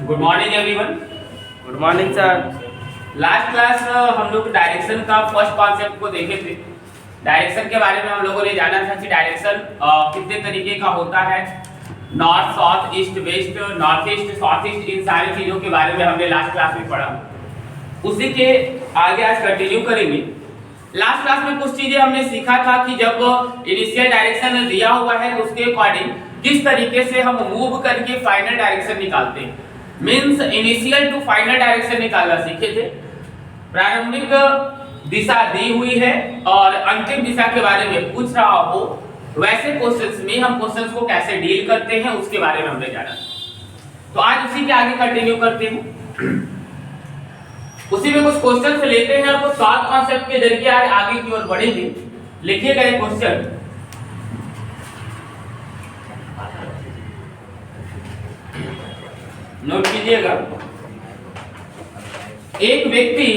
Good morning everyone. Good morning sir. Last class हम लोग direction का फर्स्ट कॉन्सेप्ट को देखे थे। डायरेक्शन के बारे में हम लोगों ने जाना था कि डायरेक्शन कितने तरीके का होता है, north, south, east, west, north east, south east, इन सारी चीज़ों के बारे में हमने लास्ट क्लास में पढ़ा। उसी के आगे आज कंटिन्यू करेंगे। लास्ट क्लास में कुछ चीज़ें हमने सीखा था कि जब इनिशियल डायरेक्शन दिया हुआ है तो उसके अकॉर्डिंग किस तरीके से हम मूव करके फाइनल डायरेक्शन निकालते हैं। Means initial to final direction निकालना सीखे थे। प्रारंभिक दिशा दी हुई है और अंतिम दिशा के बारे में पूछ रहा हो, वैसे क्वेश्चंस में हम क्वेश्चंस को कैसे डील करते हैं उसके बारे में हमने जाना। तो आज उसी के आगे कंटिन्यू करते हैं। उसी में कुछ क्वेश्चन लेते हैं और कुछ शॉर्ट कॉन्सेप्ट के जरिए आज आगे की ओर बढ़ेंगे। लिखिए गए क्वेश्चन। नोट कीजिएगा। एक व्यक्ति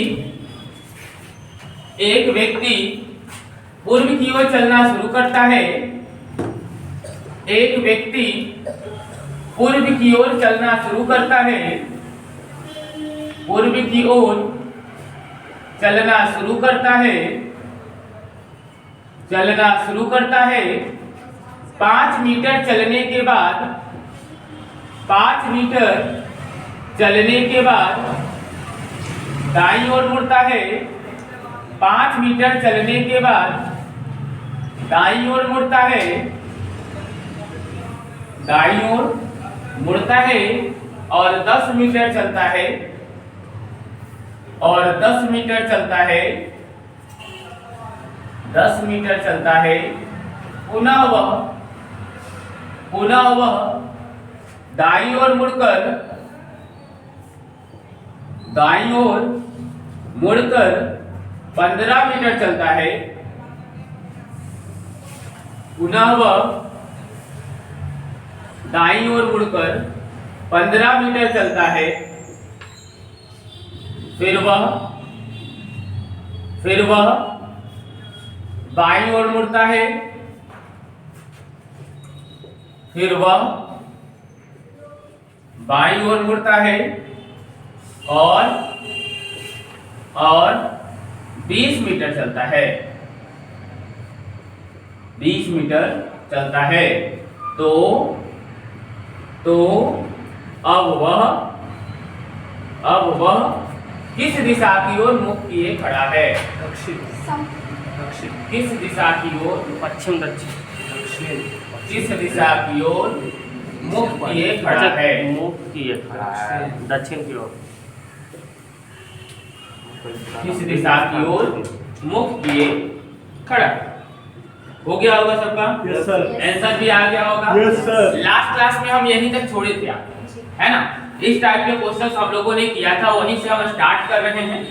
पूर्व की ओर चलना शुरू करता है। एक व्यक्ति पूर्व की ओर चलना शुरू करता है। पूर्व की ओर चलना शुरू करता है। चलना शुरू करता है। 5 मीटर चलने के बाद 5 मीटर चलने के बाद दाईं ओर मुड़ता है। 5 मीटर चलने के बाद दाईं ओर मुड़ता है। दाईं ओर मुड़ता है और 10 मीटर चलता है। और 10 मीटर चलता है। 10 मीटर चलता है। पुनः वह दाईं ओर मुड़कर 15 मीटर चलता है। पुनः वह दाईं ओर मुड़कर 15 मीटर चलता है। फिर वह बाईं ओर मुड़ता है। फिर वह बाईं ओर मुड़ता है और 20 मीटर चलता है। 20 मीटर चलता है। तो अब वह किस दिशा की ओर मुख किए खड़ा है? दक्षिण। किस दिशा की ओर? पश्चिम दक्षिण दक्षिण। किस दिशा की ओर मुख किए खड़ा है? मुख किए खड़ा है दक्षिण की ओर। किस दिशा की ओर मुख किए खड़ा? हो गया होगा सबका? Yes sir. आंसर भी आ गया होगा? Yes sir. लास्ट क्लास में हम यहीं तक छोड़े थे, है ना? इस टाइप के क्वेश्चंस हम लोगों ने किया था, वहीं से हम स्टार्ट कर रहे हैं।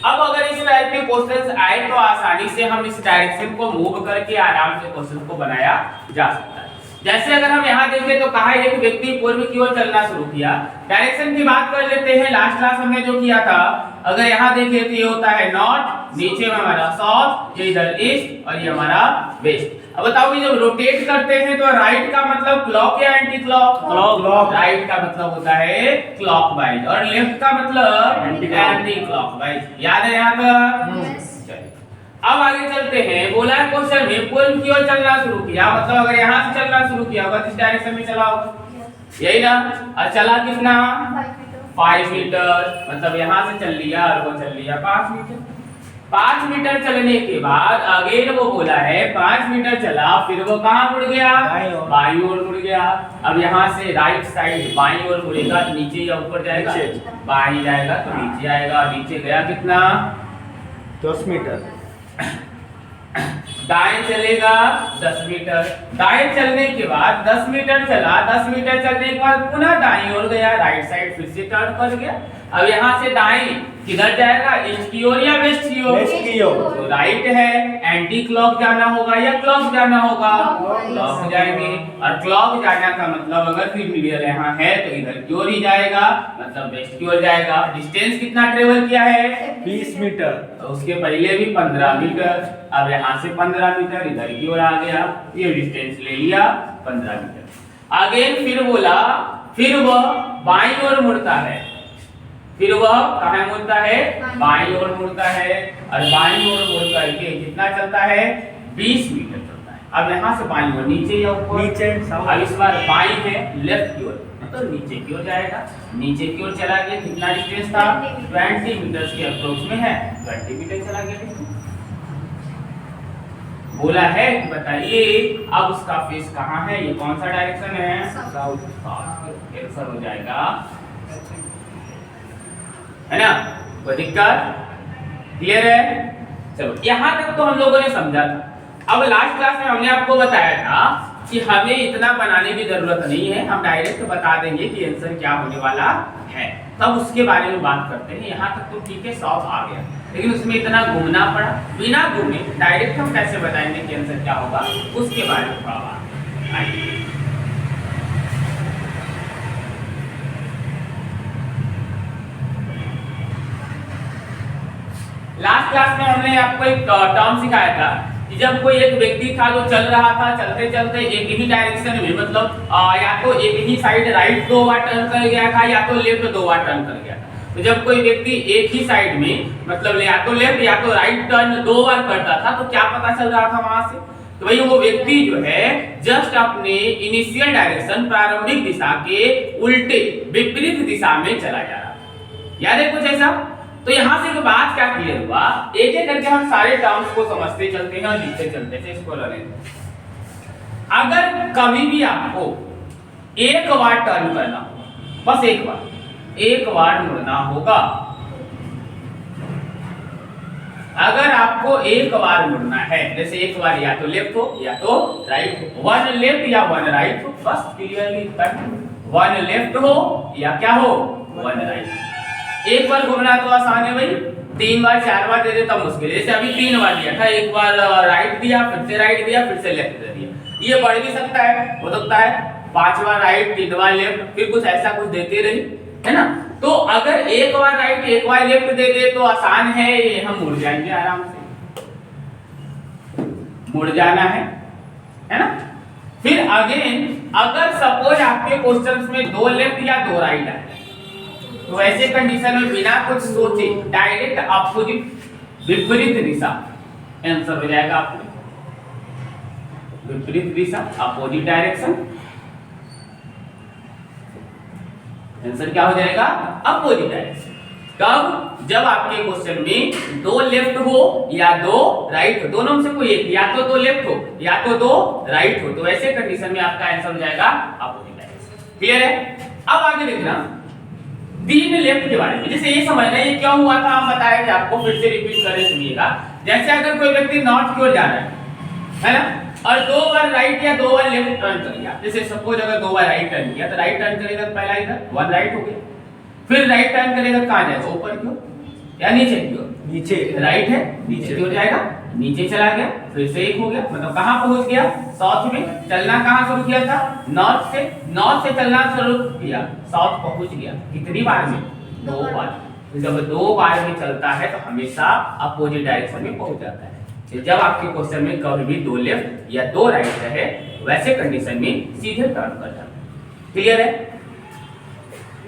अब अगर इस टाइप के क्वेश्चंस आए तो आसानी से हम इस डायरेक्शन को मूव करके आराम से क्वेश्चन को बनाया जा सकता है। जैसे अगर हम यहाँ देखें तो कहा एक व्यक्ति पूर्व की ओर चलना शुरू किया। डायरेक्शन की बात कर लेते हैं। लास्ट क्लास हमने जो किया था, अगर यहाँ देखें तो ये होता है नॉर्थ, नीचे में हमारा साउथ, ये इधर ईस्ट और ये हमारा वेस्ट। अब बताओ कि जब रोटेट करते हैं तो राइट का मतलब क्लॉक या एंटी क्लॉक? क्लॉक। राइट का मतलब होता है क्लॉकवाइज और लेफ्ट का मतलब एंटी क्लॉकवाइज। याद है यहाँ तक? अब आगे चलते हैं। बोला है क्वेश्चन में पूर्व की ओर चलना शुरू किया, मतलब अगर यहाँ से चलना शुरू किया होगा इस डायरेक्शन में चला होगा, यही ना? और चला कितना? 5 मीटर, मतलब यहाँ से चल लिया और वो चल लिया 5 मीटर। 5 मीटर चलने के बाद अगेन वो बोला है 5 मीटर चला, फिर वो कहाँ मुड़ गया? बाईं ओर मुड़ गया। अब यहाँ से राइट साइड बाईं ओर मुड़ेगा, नीचे या ऊपर जाएगा? बाईं जाएगा तो नीचे आएगा। नीचे गया कितना? 10 मीटर। दाएं चलेगा 10 मीटर। दाएं चलने के बाद 10 मीटर चला। 10 मीटर चलने के बाद पुनः दाईं ओर गया, राइट साइड फिर से टर्न कर गया। अब यहाँ से दाईं किधर जाएगा? ईस्ट की ओर या वेस्ट की ओर? वेस्ट की ओर। तो राइट है, एंटी क्लॉक जाना होगा या क्लॉक जाना होगा? क्लॉक जाएंगे। और क्लॉक जाने का मतलब अगर फिर मीडियल यहाँ है तो इधर की ओर ही जाएगा, मतलब वेस्ट की ओर जाएगा। डिस्टेंस कितना ट्रेवल किया है? 20 मीटर। तो उसके पहले भी 15 मीटर। अब यहाँ से 15 मीटर इधर की ओर आ गया, ये डिस्टेंस ले लिया 15 मीटर। आगे फिर बोला, फिर वह बाईं ओर मुड़ता है, फिर वह कहाँ मुड़ता है, बाईं ओर मुड़ता है, और बाईं ओर मुड़ करके कितना चलता है, 20 मीटर चलता है। अब यहाँ से बाईं ओर नीचे या ऊपर, नीचे। अब इस बार बाईं है लेफ्ट की ओर, तो नीचे की ओर जाएगा, नीचे की ओर चला गया, कितना डिस्टेंस था, 20 मीटर के अप्रोक्स में है, 20 मीटर चला गया। बोला है कि बताइए अब उसका फेस कहाँ है, ये कौन सा डायरेक्शन है, साउथ। आंसर हो जाएगा, है ना, कोई दिक्कत, क्लियर है। चलो यहाँ तक तो हम लोगों ने समझा था। अब लास्ट क्लास में हमने आपको बताया था कि हमें इतना बनाने की जरूरत नहीं है, हम डायरेक्ट बता देंगे कि आंसर क्या होने वाला है, तब उसके बारे में बात करते हैं। यहाँ तक तो ठीक है, सॉल्व आ गया, लेकिन उसमें इतना घूमना पड़ा, बिना घूमे डायरेक्ट हम कैसे बताएंगे कि आंसर क्या होगा, उसके बारे में थोड़ा बात आएगी। लास्ट क्लास में हमने आपको एक टर्म सिखाया था कि जब कोई एक व्यक्ति था जो चल रहा था, चलते चलते एक ही डायरेक्शन में, मतलब या तो एक ही साइड राइट 2 बार टर्न कर गया था, या तो लेफ्ट 2 बार टर्न कर गया था। तो जब कोई व्यक्ति एक ही साइड में, मतलब या तो लेफ्ट या तो राइट टर्न 2 बार करता था, तो क्या पता चल रहा था वहां से, तो भाई वो व्यक्ति जो है जस्ट अपने इनिशियल डायरेक्शन, प्रारंभिक दिशा के उल्टे, विपरीत दिशा में चला जा रहा था। याद है कुछ ऐसा? तो यहाँ से बात क्या क्लियर हुआ, एक एक करके हम सारे टर्म्स को समझते चलते हैं और लिखते चलते हैं। इसको लें, अगर कभी भी आपको एक बार टर्न करना होगा, बस एक बार मुड़ना होगा, अगर आपको एक बार मुड़ना है, जैसे एक बार या तो लेफ्ट हो या तो राइट हो, 1 लेफ्ट या 1 राइट हो, बस क्लियरली 1 लेफ्ट हो या क्या हो, 1 राइट। एक बार घूमना तो आसान है भाई, 3 बार 4 बार दे दे तब मुश्किल है। जैसे अभी 3 बार दिया था, एक बार राइट दिया, फिर से राइट दिया, फिर से लेफ्ट दे दिया, ये बढ़ भी सकता है, हो सकता है 5 बार राइट 3 बार लेफ्ट, फिर कुछ ऐसा कुछ देते रही, है ना। तो अगर एक बार राइट एक बार लेफ्ट दे दे तो आसान है, ये हम मुड़ जाएंगे, आराम से मुड़ जाना है ना। फिर अगेन अगर सपोज आपके क्वेश्चंस में 2 लेफ्ट या 2 राइट है, तो ऐसे कंडीशन में बिना कुछ सोचे डायरेक्ट अपोजिट, विपरीत दिशा आंसर हो जाएगा आपको, विपरीत दिशा, अपोजिट डायरेक्शन, आंसर क्या हो जाएगा, अपोजिट डायरेक्शन। कब? जब आपके क्वेश्चन में 2 लेफ्ट हो या 2 राइट हो, दोनों में से कोई एक, या तो 2 लेफ्ट हो या तो 2 राइट हो, तो ऐसे कंडीशन में आपका आंसर हो जाएगा अपोजिट डायरेक्शन। क्लियर है? अब आगे देखना 3 लेफ्ट के बारे में। जैसे ये समझना ये क्यों हुआ था हम बताए थे आपको, फिर से रिपीट करें, सुनिएगा। जैसे अगर कोई व्यक्ति नॉर्थ की ओर जा रहा है ना, और 2 बार राइट या 2 बार लेफ्ट टर्न कर गया, जैसे सपोज अगर 2 बार राइट टर्न किया, तो राइट टर्न करेगा पहला इधर 1 राइट हो गया, फिर राइट टर्न करेगा कहां जाएगा, ऊपर की ओर या नीचे की ओर, नीचे, राइट है नीचे की ओर जाएगा, नीचे चला गया, फिर से 1 हो गया, मतलब कहां पहुंच गया, साउथ में। चलना कहां शुरू किया था, नॉर्थ से चलना शुरू किया, साउथ पहुंच गया, कितनी बार में, 2 बार। तो जब 2 बार में चलता है तो हमेशा अपोजिट डायरेक्शन में पहुंच जाता है। तो जब आपके क्वेश्चन में कभी भी 2 लेफ्ट या 2 राइट रहे, वैसे कंडीशन में सीधे टर्न कर जाता है। क्लियर है?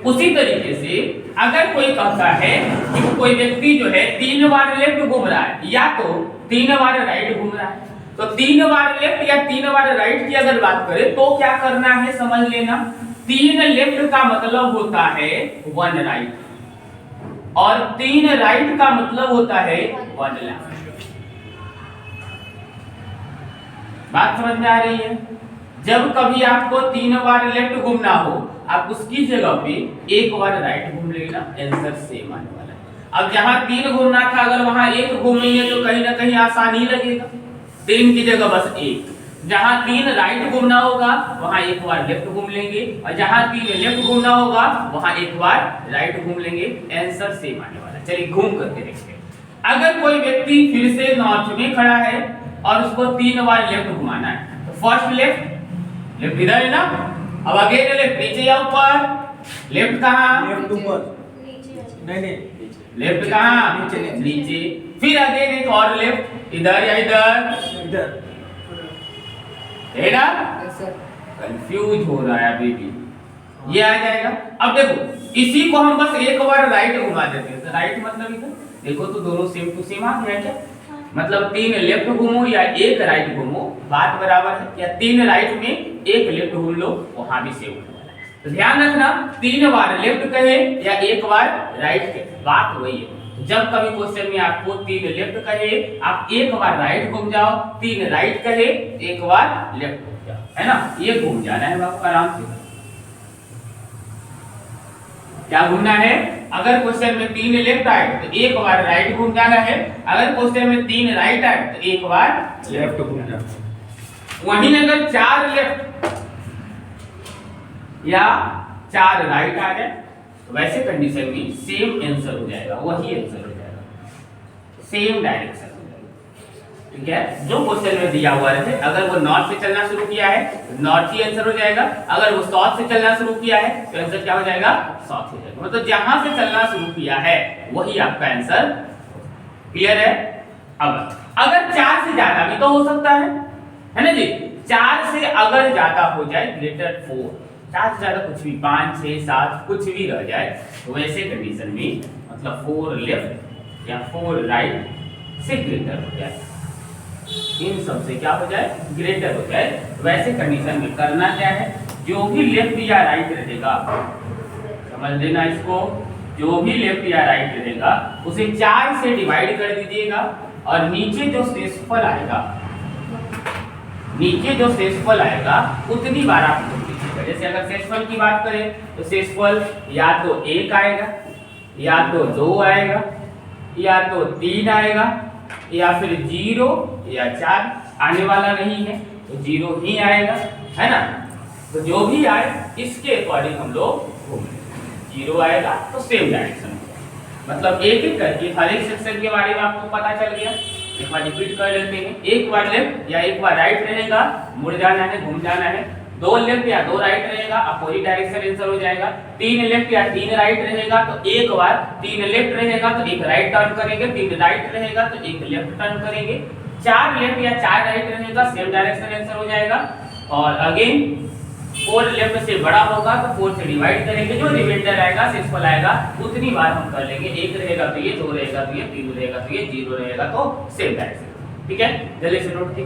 उसी तरीके से अगर कोई कहता है कि कोई व्यक्ति जो है 3 बार लेफ्ट घूम रहा है या तो 3 बार राइट घूम रहा है, तो 3 बार लेफ्ट या 3 बार राइट की अगर बात करें तो क्या करना है समझ लेना। 3 लेफ्ट का मतलब होता है 1 राइट, और 3 राइट का मतलब होता है 1 लेफ्ट। बात समझ में आ रही है? जब कभी आपको 3 बार लेफ्ट घूमना हो, आप उसकी जगह पे 1 बार राइट घूम लेना, आंसर सेम आने वाला है। अब जहां 3 घूमना था अगर वहां 1 घूमेंगे तो कहीं ना कहीं आसानी लगेगा, 3 की जगह बस 1। जहां 3 राइट घूमना होगा वहां 1 बार लेफ्ट घूम लेंगे, और जहां 3 लेफ्ट घूमना होगा वहां 1 बार राइट घूम लेंगे, आंसर सेम आने वाला है। चलिए घूम करके देखते हैं। अगर कोई व्यक्ति फिर से नॉर्थ में खड़ा है और उसको 3 बार लेफ्ट घुमाना है, तो फर्स्ट लेफ्ट इधर है ना, अब अगेन लेफ्ट, नीचे या ऊपर, लेफ्ट कहां, लेफ्ट ऊपर, नहीं लेफ्ट कहां, नीचे, फिर अगेन एक और लेफ्ट, इधर या इधर, है ना। कंफ्यूज हो रहा है अभी भी, ये आ जाएगा। अब देखो इसी को हम बस एक बार राइट घुमा देते हैं, तो राइट मतलब इधर देखो तो दोनों सेम टू सेम आ गया क्या? मतलब 3 लेफ्ट घूमो या 1 राइट घूमो बात बराबर है, या 3 राइट में 1 लेफ्ट घूम लो वहां भी सेम होगा। तो ध्यान रखना 3 बार लेफ्ट कहे या 1 बार राइट कहे बात वही है। जब कभी क्वेश्चन में आपको 3 लेफ्ट कहे आप 1 बार राइट घूम जाओ, 3 राइट कहे 1 बार लेफ्ट घूम जाओ, है ना? ये घूम जाना है आपको आराम से। क्या घूमना है? अगर क्वेश्चन में 3 लेफ्ट आए तो 1 बार राइट घूम जाना है, अगर क्वेश्चन में 3 राइट आए तो 1 बार लेफ्ट घूम जाना। वहीं अगर 4 लेफ्ट या 4 राइट आ जाए तो वैसे कंडीशन में सेम आंसर हो जाएगा, वही आंसर हो जाएगा, सेम डायरेक्शन हो जाएगा। ठीक है, जो क्वेश्चन में दिया हुआ है अगर वो नॉर्थ से चलना शुरू किया है तो नॉर्थ ही आंसर हो जाएगा, अगर वो साउथ से चलना शुरू किया है तो आंसर क्या हो जाएगा? साउथ हो जाएगा। मतलब जहां से चलना शुरू किया है वही आपका आंसर। क्लियर है? अब अगर 4 से ज्यादा भी तो हो सकता है ना जी? 4 से अगर ज्यादा हो जाए ग्रेटर 4, 4 से ज्यादा कुछ भी 5 6 7 कुछ भी रह जाए तो वैसे कंडीशन में मतलब 4 लेफ्ट या 4 राइट से ग्रेटर हो जाए, इन सब से क्या हो जाए? ग्रेटर हो जाए। वैसे कंडीशन में करना क्या है? जो भी लेफ्ट या राइट रहेगा, समझ लेना इसको, जो भी लेफ्ट या राइट रहेगा उसे 4 से डिवाइड कर दीजिएगा और नीचे जो शेषफल आएगा, नीचे जो शेषफल आएगा उतनी बार आप घूम लीजिएगा। जैसे अगर शेषफल की बात करें तो शेषफल या तो 1 आएगा, या तो 2 आएगा, या तो 3 आएगा, या फिर 0 या 4 आने वाला नहीं है तो 0 ही आएगा, है ना? तो जो भी आए इसके अकॉर्डिंग हम लोग घूमेंगे। 0 आएगा तो सेम डायरेक्शन, मतलब एक एक करके हर एक सेक्शन के बारे में आपको पता चल गया। एक बार रिपीट कर लेते हैं, 1 बार लेफ्ट या 1 बार राइट रहेगा, मुड़ जाना है, घूम जाना है। 2 लेफ्ट या 2 राइट रहेगा, अपोजिट डायरेक्शन आंसर हो जाएगा। 3 लेफ्ट या 3 राइट रहेगा तो 1 बार 3 लेफ्ट रहेगा तो 1 राइट टर्न करेंगे, 3 राइट रहेगा तो 1 लेफ्ट टर्न करेंगे। 4 लेफ्ट या 4 राइट रहेगा सेम डायरेक्शन आंसर हो जाएगा। और अगेन 4 लेफ्ट से बड़ा होगा तो 4 से डिवाइड करेंगे, जो रिमाइंडर आएगा शेषफल आएगा उतनी बार हम कर लेंगे। 1 रहेगा तो ये, 2 रहेगा तो ये, 3 रहेगा तो ये, 0 रहेगा तो सेम डायरेक्शन। ठीक है, जल्दी से नोट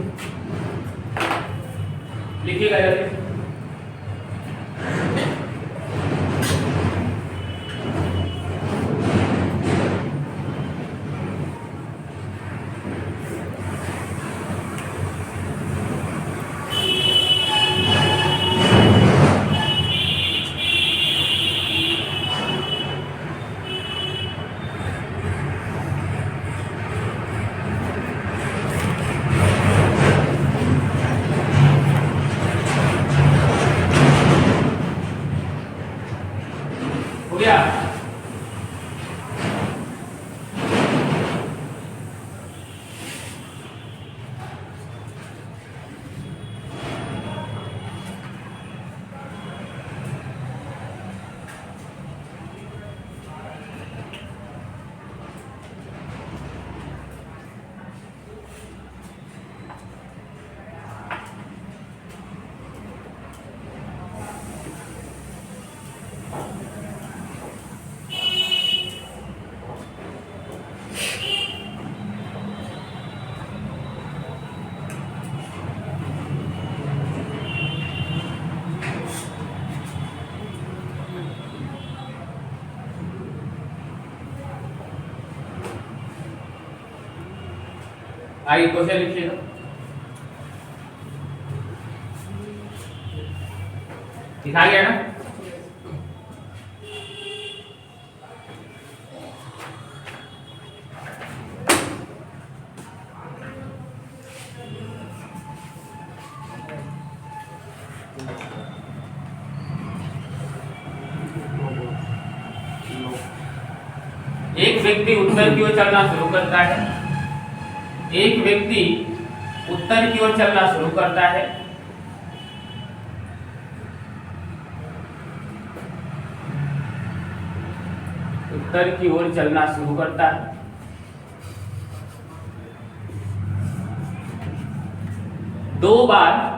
लिखिएगा जल्दी। हो गया? आइए क्वेश्चन लिखिएगा। लिखा गया ना? एक व्यक्ति उत्तर की ओर चलना शुरू करता है, एक व्यक्ति उत्तर की ओर चलना शुरू करता है, उत्तर की ओर चलना शुरू करता है। दो बार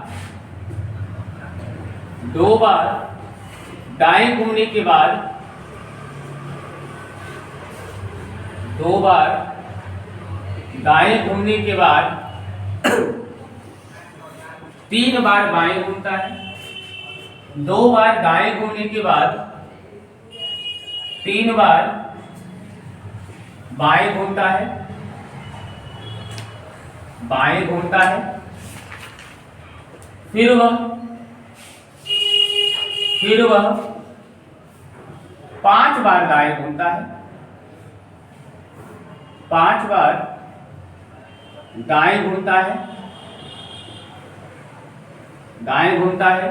दाएं घूमने के बाद 2 बार, दाएं घूमने के बाद 3 बार बाएं घूमता है, 2 बार दाएं घूमने के बाद 3 बार बाएं घूमता है, बाएं घूमता है, फिर वह 5 बार दाएं घूमता है, 5 बार दाएं घूमता है, दाएं घूमता है,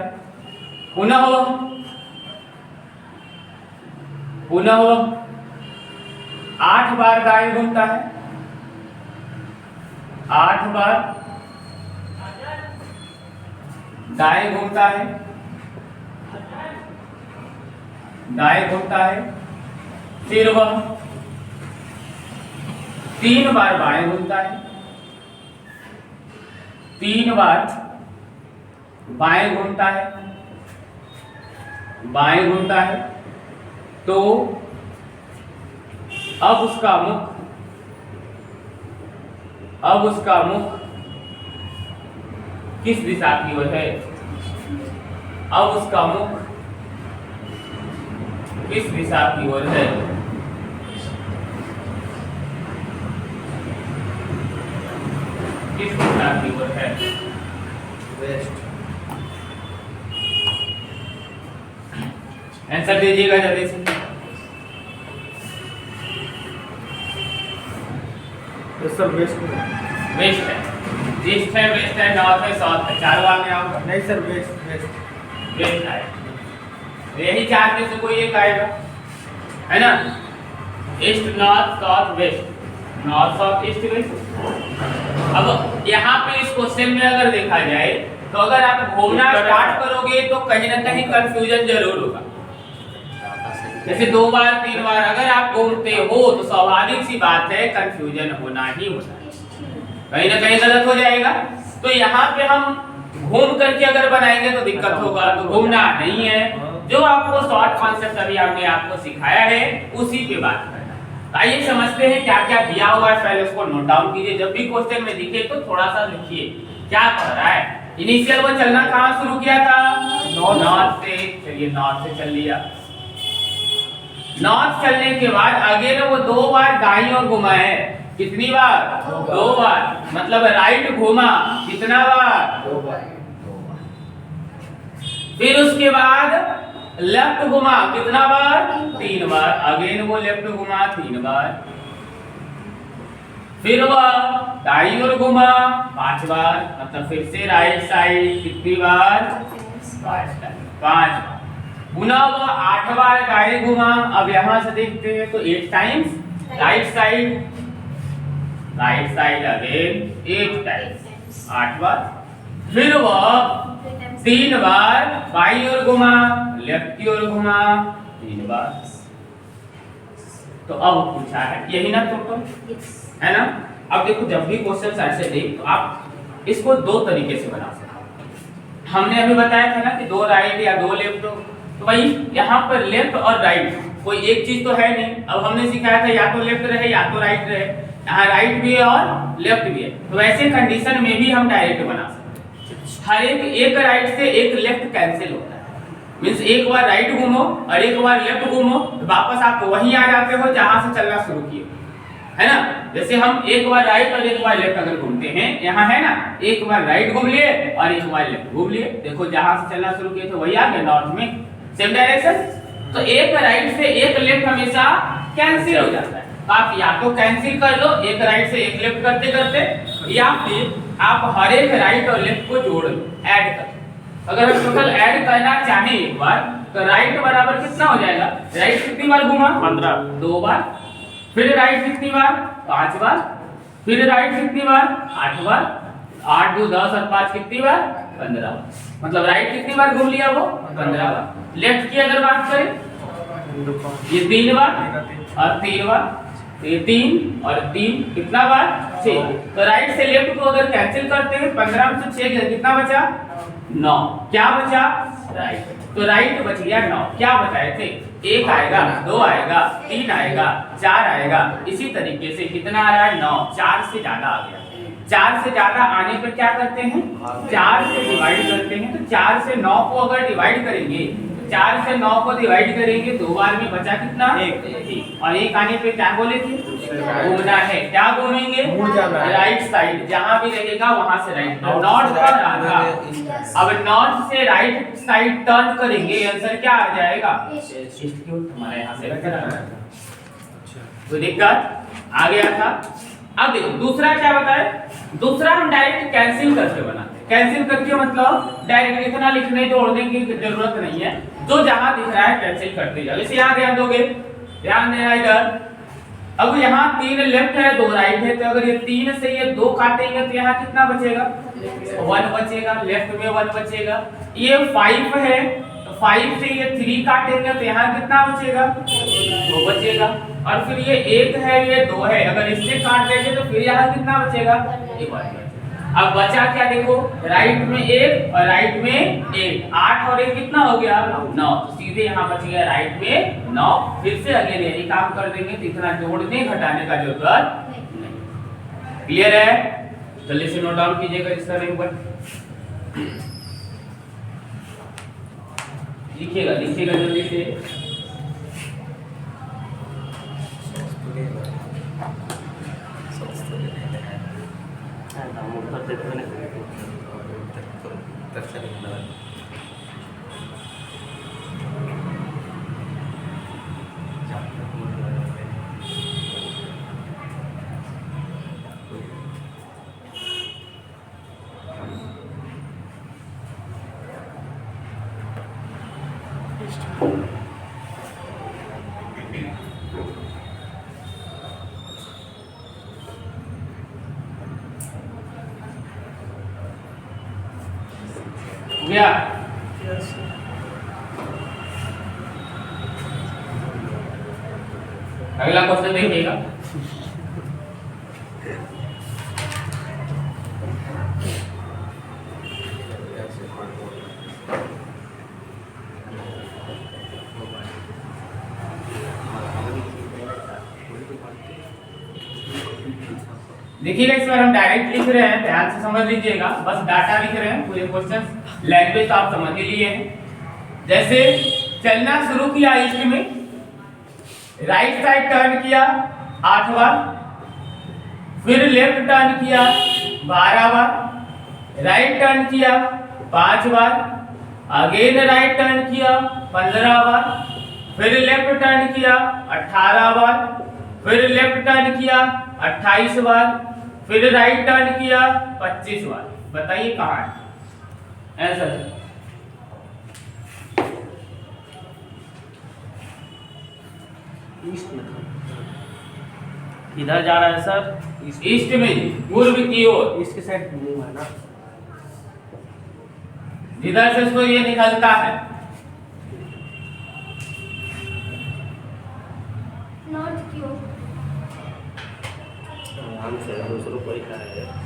पुनः वह 8 बार दाएं घूमता है, 8 बार दाएं घूमता है, दाएं घूमता है, फिर वह 3 बार बाएं घूमता है, 3 बार बाएं घूमता है, बाएं घूमता है। तो अब उसका मुख किस दिशा की ओर है? अब उसका मुख किस दिशा की ओर है? किस दिशा की ओर है? वेस्ट। आंसर दीजिएगा जल्दी से। सर वेस्ट वेस्ट है, ईस्ट है, वेस्ट है, नॉर्थ है, साउथ है, चारों आगे आओ। नहीं सर, वेस्ट वेस्ट है, यही 4 में से कोई एक आएगा, है ना? East, north, south, west, north, south, east, west. अब यहाँ पे इस क्वेश्चन में अगर देखा जाए तो अगर आप घूमना स्टार्ट करोगे तो कहीं ना कहीं कंफ्यूजन जरूर होगा। जैसे 2 बार 3 बार अगर आप घूमते हो तो स्वाभाविक सी बात है कंफ्यूजन होना ही होना है, कहीं ना कहीं गलत हो जाएगा। तो यहाँ पे हम घूम करके अगर बनाएंगे तो दिक्कत होगा, तो घूमना नहीं है। जो आपको शॉर्ट कॉन्सेप्ट अभी हमने आपको सिखाया है उसी पे बात करना। आइए समझते हैं क्या क्या दिया हुआ है, पहले उसको नोट डाउन कीजिए। जब भी क्वेश्चन में दिखे तो थोड़ा सा लिखिए क्या पढ़ रहा है। इनिशियल वो चलना कहाँ शुरू किया था? नॉर्थ से। चलिए नॉर्थ से चल लिया। नॉर्थ चलने के बाद अगेन वो 2 बार दाईं ओर घुमा है। कितनी बार? 2 बार। मतलब राइट घुमा कितना बार? 2 बार। फिर उसके बाद लेफ्ट घुमा कितना बार? 3 बार। अगेन वो लेफ्ट घुमा 3 बार। फिर वह दाईं ओर घुमा 5 बार। मतलब फिर से राइट साइड कितनी बार? 5 बार। पुनः वह 8 बार दाएं घुमा। अब यहां से देखते हैं तो 8 times right side again 8 times 8 बार। फिर वह 3 बार बाईं ओर घुमा, लेफ्ट की ओर घुमा 3 बार। तो अब पूछा है यही ना टोटल, है ना? अब देखो जब भी क्वेश्चन ऐसे दे तो आप इसको 2 तरीके से बना सकते हैं। हमने अभी बताया था ना कि 2 राइट या 2 लेफ्ट, तो भाई यहाँ पर लेफ्ट और राइट कोई एक चीज तो है नहीं। अब हमने सिखाया था या तो लेफ्ट रहे या तो राइट रहे, यहाँ राइट भी है और लेफ्ट भी है। तो ऐसे कंडीशन में भी हम डायरेक्ट बना सकते हैं। हर एक राइट से एक लेफ्ट कैंसिल होता है। मीन्स एक बार राइट घूमो और एक बार लेफ्ट घूमो तो वापस आप वहीं आ जाते हो जहां से चलना शुरू किए, है ना? जैसे हम एक बार राइट और एक बार लेफ्ट अगर घूमते हैं, यहाँ है ना, एक बार राइट घूम लिए और एक बार लेफ्ट घूम लिए। देखो जहां से चलना शुरू किए थे वही आ गया नॉर्थ में, सेम डायरेक्शन। तो एक राइट से एक लेफ्ट हमेशा कैंसिल हो जाता है। तो आप या तो कैंसिल कर लो एक राइट से एक लेफ्ट करते करते, या फिर आप हर एक राइट और लेफ्ट को जोड़ लो, ऐड कर। अगर हम टोटल ऐड करना चाहें एक बार तो राइट बराबर कितना हो जाएगा? राइट कितनी बार घूमा? 15। 2 बार। फिर राइट कितनी बार? 5 बार। फिर राइट कितनी बार? 8 बार। 8 2 10 और 5 कितनी बार? 15 बार। मतलब राइट कितनी बार घूम लिया वो? 15 बार। लेफ्ट की अगर बात करें ये 3 बार और 3 बार, तो ये 3 और 3 कितना बार? 6। तो राइट से लेफ्ट को अगर कैंसिल करते हैं 15 में से 6 कितना बचा? 9। क्या बचा? राइट। तो राइट बच गया 9। क्या बताए थे? 1 आएगा, 2 आएगा, 3 आएगा, 4 आएगा। इसी तरीके से कितना आ रहा है? 9। 4 से ज्यादा आ गया। 4 से ज्यादा आने पर क्या करते हैं? 4 से डिवाइड करते हैं। तो 4 से 9 को अगर डिवाइड करेंगे, 4 से 9 को डिवाइड करेंगे, 2 बार में बचा कितना? 1। और 1 आने पे क्या बोले थे? घूमना है। क्या घूमेंगे? Right side. जहां भी रहेगा वहां से राइट। नॉर्थ पर आएगा। अब नॉर्थ से राइट साइड टर्न करेंगे, आंसर क्या आ जाएगा? हमारे यहाँ से रखा है। तो दिक्कत आ गया था। अब देखो दूसरा क्या बताए? दूसरा हम डायरेक्ट कैंसिल करके बनाते हैं। कैंसिल करके मतलब डायरेक्ट इतना लिखने जोड़ने की जरूरत नहीं है, जो जहां दिख रहा है कैंसिल करते जाओ। इसे यहाँ ध्यान दोगे, ध्यान देना इधर। अब यहाँ 3 लेफ्ट है, 2 राइट है, तो अगर ये 3 से ये 2 काटेंगे तो यहाँ कितना बचेगा? 1 बचेगा। लेफ्ट में 1 बचेगा। ये 5 है, तो 5 से ये 3 काटेंगे तो यहाँ कितना बचेगा? 2 बचेगा। और फिर ये 1 है, ये 2 है, अगर इससे काट देंगे तो फिर यहाँ कितना बचेगा? 1 बचेगा। अब बचा क्या देखो, राइट में 1 और राइट में 1, 8 और 1 कितना हो गया? 9। तो सीधे यहाँ बच गया राइट में 9। फिर से अगेन यही काम कर देंगे, तो इतना जोड़ने घटाने का जरूरत नहीं। क्लियर है? जल्दी से नोट डाउन कीजिएगा इस तरह पर। लिखिएगा लिखिएगा जल्दी से। गया? अगला क्वेश्चन देखिएगा। देखिएगा इस बार हम डायरेक्ट लिख रहे हैं, ध्यान से समझ लीजिएगा। बस डाटा लिख रहे हैं, पूरे क्वेश्चन लैंग्वेज तो आप समझ ही लिए हैं। जैसे चलना शुरू किया ईस्ट में, राइट साइड टर्न किया 8 बार, फिर लेफ्ट टर्न किया 12 बार, राइट टर्न किया 5 बार, अगेन राइट टर्न किया 15 बार, फिर लेफ्ट टर्न किया 18 बार, फिर लेफ्ट टर्न किया 28 बार, फिर राइट टर्न किया 25 बार। बताइए कहाँ है आंसर? ईस्ट में इधर जा रहा है सर, ईस्ट में, पूर्व की ओर। ईस्ट के साइड मुंह है ना, जिधर से इसको ये निकलता है। नॉर्थ की ओर। हमसे दूसरों को ही कहा है।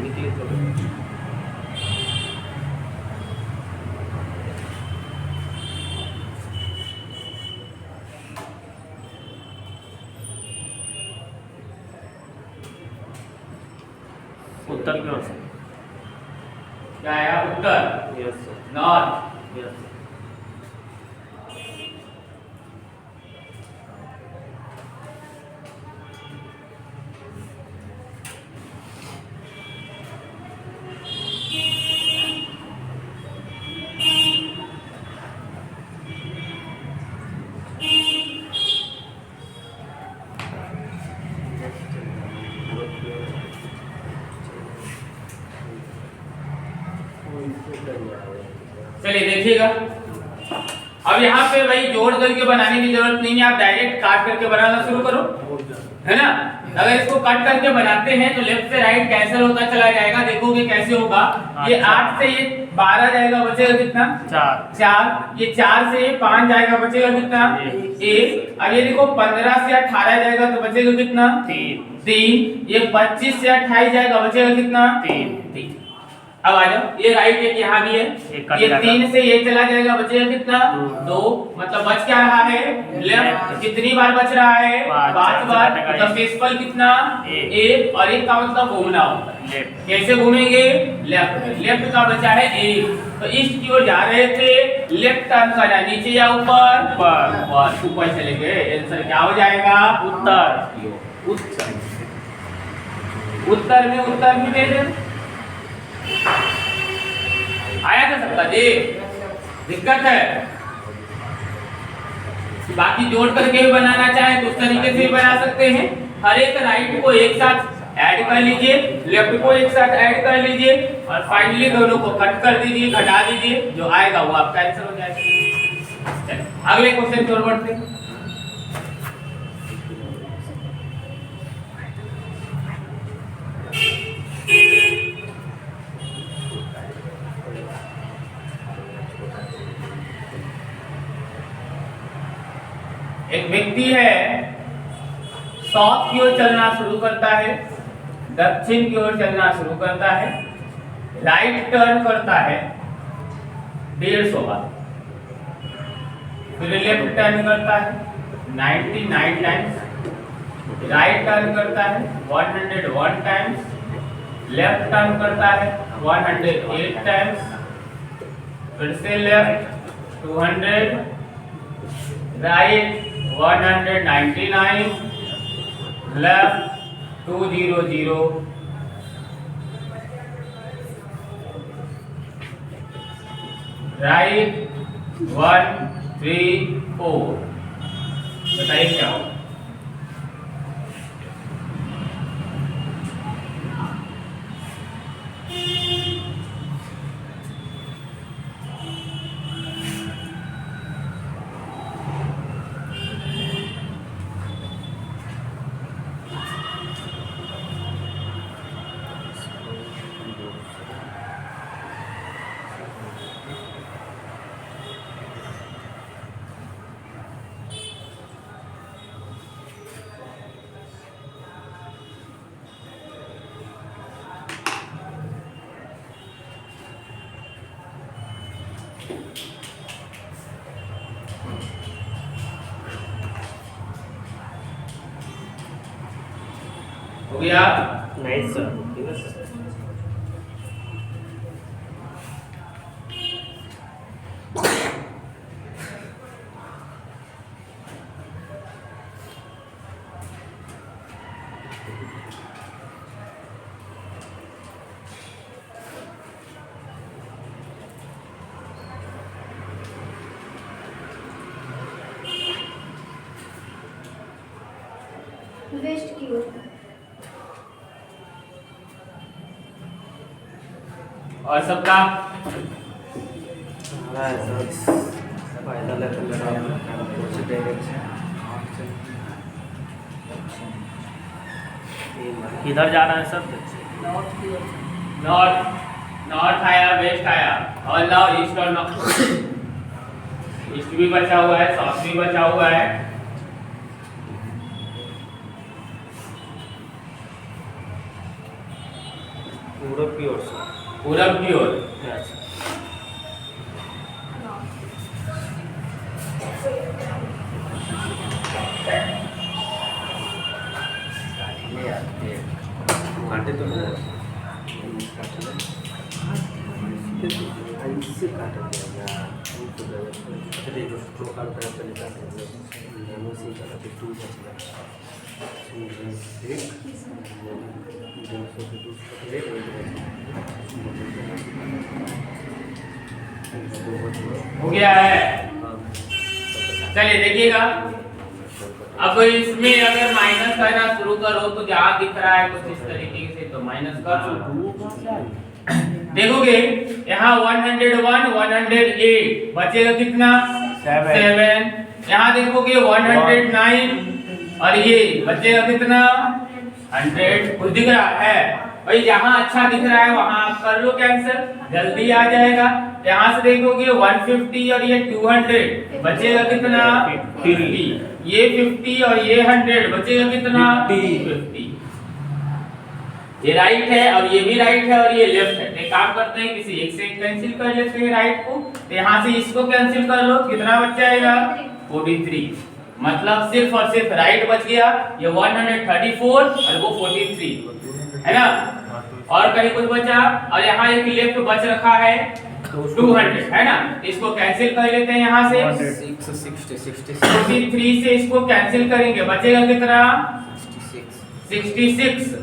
निकले तो उत्तर की ओर से। क्या आया? उत्तर। Yes sir, north. Yes sir. चलिए देखिएगा, अब यहाँ पे भाई जोड़ करके बनाने की जरूरत नहीं है, आप डायरेक्ट काट करके बनाना शुरू करो, है ना। अगर इसको कट करके बनाते हैं तो लेफ्ट से राइट कैंसिल होता चला जाएगा। देखोगे कैसे होगा, ये 8 से ये 12 जाएगा, बचेगा कितना? 4। ये 4 से 5 जाएगा, बचेगा कितना? 1। अब ये देखो 15 से 18 जाएगा तो बचेगा कितना? 3। ये 25 से 28 जाएगा, बचेगा कितना? 3। अब आ जाओ, ये राइट एक यहाँ भी है, ये 3 से ये चला जाएगा, बचेगा कितना? 2। मतलब बच क्या रहा है? लेफ्ट। कितनी बार बच रहा है? 5 बार। मतलब शेषफल कितना? 1। और 1 का मतलब घूमना होता है। कैसे घूमेंगे? लेफ्ट। लेफ्ट का बचा है 1, तो ईस्ट की ओर जा रहे थे, लेफ्ट टर्न करना, नीचे या ऊपर? ऊपर चले गए। आंसर क्या हो जाएगा? उत्तर। उत्तर में उत्तर भी दे दे। आया था सबका जी? दिक्कत है? बाकी जोड़ करके भी बनाना चाहे तो उस तरीके से भी बना सकते हैं। हर एक राइट को एक साथ ऐड कर लीजिए, लेफ्ट को एक साथ ऐड कर लीजिए और फाइनली दोनों को कट कर दीजिए, घटा दीजिए, जो आएगा वो आपका आंसर हो जाएगा। अगले क्वेश्चन की ओर बढ़ते हैं। एक व्यक्ति है, साउथ की ओर चलना शुरू करता है, दक्षिण की ओर चलना शुरू करता है, राइट टर्न करता है 150 बार, फिर लेफ्ट टर्न करता है 99 टाइम्स, राइट टर्न करता है 101 टाइम्स, लेफ्ट टर्न करता है 108 टाइम्स, फिर से लेफ्ट 200, राइट 199, लेफ्ट 200, राइट 134। बताइए क्या हो? हो गया? नहीं सर, ठीक है सर। वेस्ट की ओर। और सबका किधर जा रहा है सर? नॉर्थ। नॉर्थ आया, वेस्ट आया, और नाउ ईस्ट और नॉर्थ। ईस्ट भी बचा हुआ है, साउथ भी बचा हुआ है। पूरब की ओर से। पूरब की ओर। काटे तो नहीं ऐसे काटा जाएगा। चलिए जो लोकल तरह से काटे दोनों से काटा तो टू बचेगा। एक 200 के 200 हो गया है। चलिए देखिएगा, अब इसमें अगर माइनस करना शुरू करो तो जहाँ दिख रहा है कुछ इस तरीके से, तो माइनस कर देखोगे यहाँ 101, 108 बचेगा कितना? 7। यहाँ देखोगे 109 और ये बचेगा कितना? 100। कुछ दिख रहा है? भाई जहां अच्छा दिख रहा है वहां आप कर लो कैंसिल, जल्दी आ जाएगा। यहाँ से देखोगे 150 और ये 200 बचेगा कितना 50, ये 50 और ये 100 बचेगा कितना 50। ये राइट है और ये भी राइट है और ये लेफ्ट है। एक काम करते हैं किसी एक से कैंसिल कर लेते हैं राइट को, तो यहाँ से इसको कैंसिल कर लो, कितना बच जाएगा 43। मतलब सिर्फ और सिर्फ राइट बच गया, ये 134 और वो 43 है ना। और कहीं कुछ बचा, और यहाँ एक लेफ्ट बच रखा है 200 है ना, इसको कैंसिल कर लेते हैं यहाँ से 43 से इसको कैंसिल करेंगे, बचेगा कितना 66।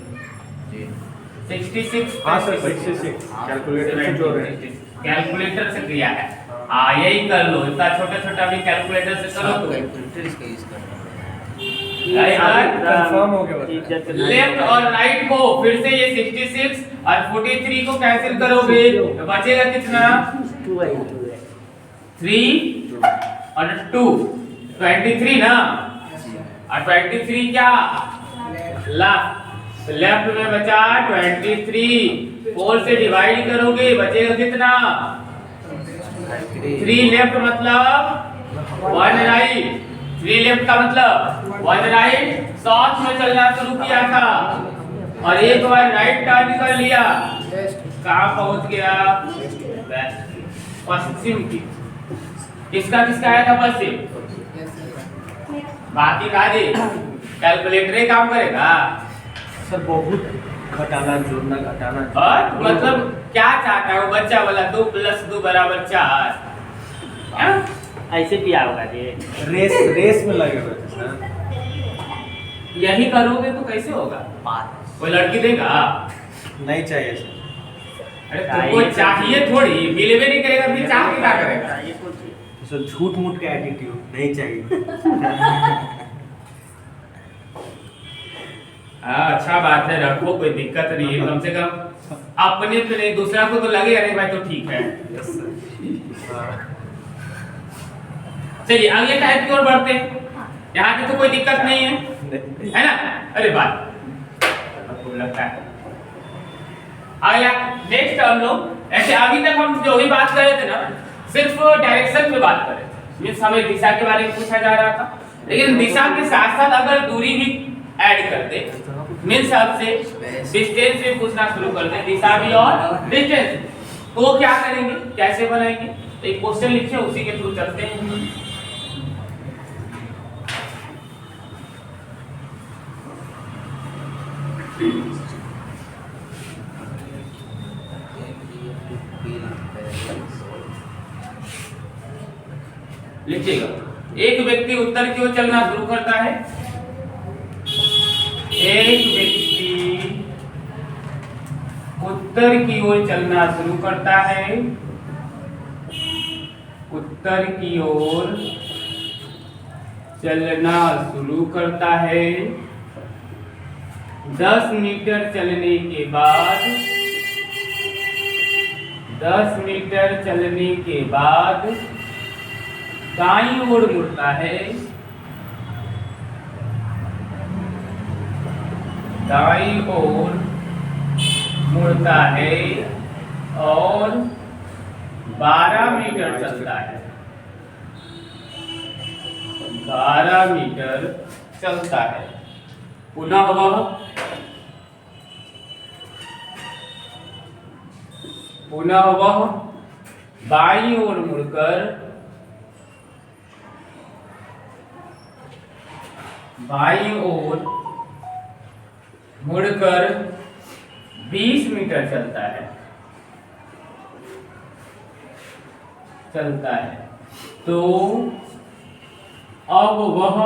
66 हाँ सर 66 कैलकुलेटर से जोड़ रहे हैं। कैलकुलेटर से किया है, हाँ यही कर लो, इतना छोटा छोटा भी कैलकुलेटर से करो तो कंफर्म हो गया। लेफ्ट और राइट को फिर से ये 66 और 43 को कैंसिल करोगे तो बचेगा कितना 3 और 2 23 ना, और 23 क्या लास्ट, लेफ्ट में बचा 23, 4 से डिवाइड करोगे बचेगा कितना 3 लेफ्ट मतलब 1 राइट, 3 लेफ्ट का मतलब 1 राइट, साथ में चलना शुरू किया था और एक बार राइट टर्न कर लिया, कहाँ पहुंच गया पश्चिम की। किसका किसका आया था पश्चिम, बाकी का दे कैलकुलेटर काम करेगा सर बहुत घटाना जोड़ना घटाना। और मतलब क्या चाहता है वो बच्चा वाला 2 + 2 = 4, ऐसे किया होगा जी, रेस में लगे हुए थे सर। यही करोगे तो कैसे होगा, कोई लड़की देगा नहीं चाहिए सर। अरे तुमको चाहिए थोड़ी, बिलीव नहीं करेगा फिर चाह के क्या करेगा। सर झूठ मूठ का एटीट्यूड नहीं चाहिए। हाँ अच्छा बात है, रखो कोई दिक्कत नहीं है, कम से कम अपने तो नहीं दूसरा को तो लगेगा नहीं भाई तो ठीक है। चलिए अगले टाइप की ओर बढ़ते हैं, यहाँ की तो कोई दिक्कत नहीं है ना। अरे बात आपको लगता है अगला नेक्स्ट हम लोग ऐसे अभी तक हम जो भी बात कर रहे थे ना सिर्फ डायरेक्शन पे बात कर रहे थे, मीन्स हमें दिशा के बारे में पूछा जा रहा था, लेकिन दिशा के साथ साथ अगर दूरी भी ऐड कर दे मीन्स आपसे डिस्टेंस भी पूछना शुरू कर दे, दिशा भी और डिस्टेंस, तो वो क्या करेंगे कैसे बनाएंगे, तो एक क्वेश्चन लिखे उसी के थ्रू चलते हैं। लिखिएगा, एक व्यक्ति उत्तर की ओर चलना शुरू करता है, एक व्यक्ति उत्तर की ओर चलना शुरू करता है, उत्तर की ओर चलना शुरू करता है, 10 मीटर चलने के बाद 10 मीटर चलने के बाद दाईं ओर मुड़ता है, दाईं ओर मुड़ता है और 12 मीटर चलता है, 12 मीटर चलता है। पुनः वह बाईं ओर मुड़कर बाईं ओर मुड़कर 20 मीटर चलता है तो अब वह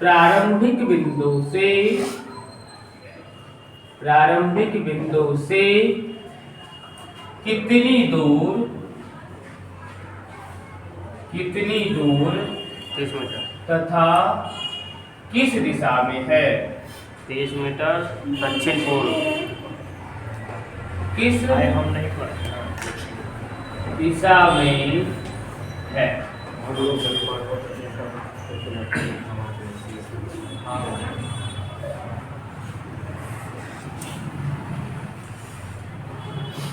प्रारंभिक बिंदु से कितनी दूर 30 मीटर तथा किस दिशा में है, 30 मीटर दक्षिण पूर्व। किस हम नहीं पढ़ते दिशा में है।